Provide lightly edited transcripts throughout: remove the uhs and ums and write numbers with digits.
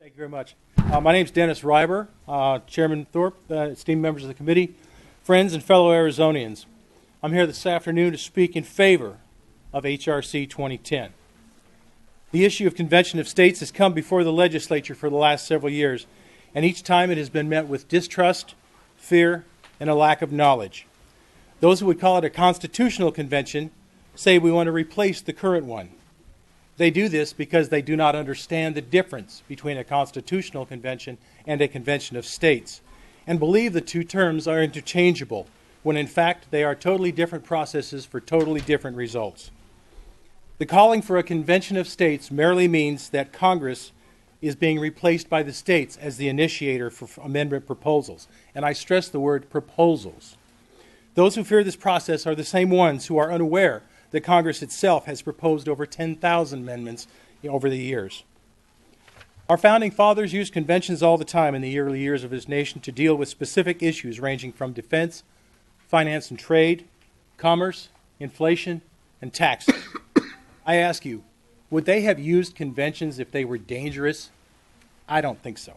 Thank you very much. My name is Dennis Reiber, Chairman Thorpe, esteemed members of the committee, friends and fellow Arizonians. I'm here this afternoon to speak in favor of HRC 2010. The issue of Convention of States has come before the legislature for the last several years, and each time it has been met with distrust, fear, and a lack of knowledge. Those who would call it a constitutional convention say we want to replace the current one. They do this because they do not understand the difference between a constitutional convention and a convention of states, and believe the two terms are interchangeable, when in fact they are totally different processes for totally different results. The calling for a convention of states merely means that Congress is being replaced by the states as the initiator for amendment proposals, and I stress the word proposals. Those who fear this process are the same ones who are unaware that Congress itself has proposed over 10,000 amendments over the years. Our founding fathers used conventions all the time in the early years of this nation to deal with specific issues ranging from defense, finance and trade, commerce, inflation, and taxes. I ask you, would they have used conventions if they were dangerous? I don't think so.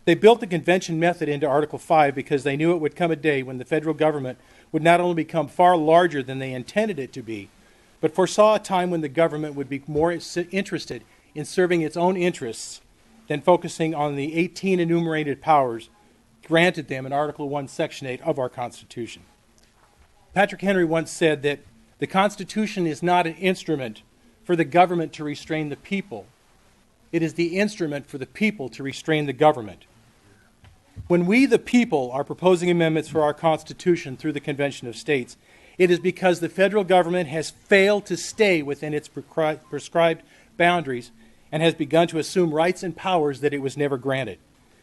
They built the convention method into Article 5 because they knew it would come a day when the federal government would not only become far larger than they intended it to be, but foresaw a time when the government would be more interested in serving its own interests than focusing on the 18 enumerated powers granted them in Article 1, Section 8 of our Constitution. Patrick Henry once said that the Constitution is not an instrument for the government to restrain the people. It is the instrument for the people to restrain the government. When we, the people, are proposing amendments for our Constitution through the Convention of States, it is because the federal government has failed to stay within its prescribed boundaries and has begun to assume rights and powers that it was never granted.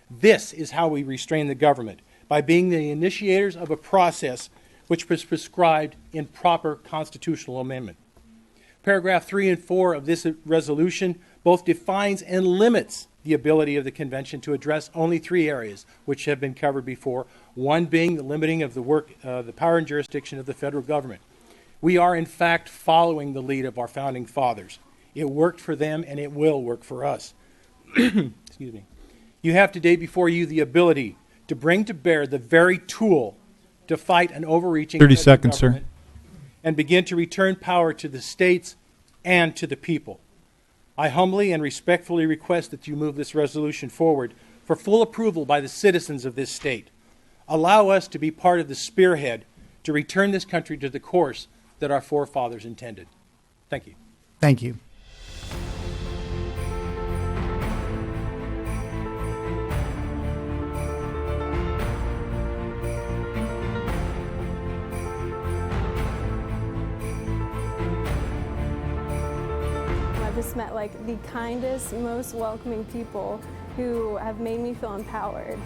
This is how we restrain the government, by being the initiators of a process which was prescribed in proper constitutional amendment. Paragraph 3 and 4 of this resolution both defines and limits the ability of the convention to address only three areas which have been covered before, one being the limiting of the power and jurisdiction of the federal government. We are in fact following the lead of our founding fathers. It worked for them and it will work for us. Excuse me. You have today before you the ability to bring to bear the very tool to fight an overreaching 30 seconds, sir. And begin to return power to the states and to the people. I humbly and respectfully request that you move this resolution forward for full approval by the citizens of this state. Allow us to be part of the spearhead to return this country to the course that our forefathers intended. Thank you. Thank you. I've just met like the kindest, most welcoming people who have made me feel empowered.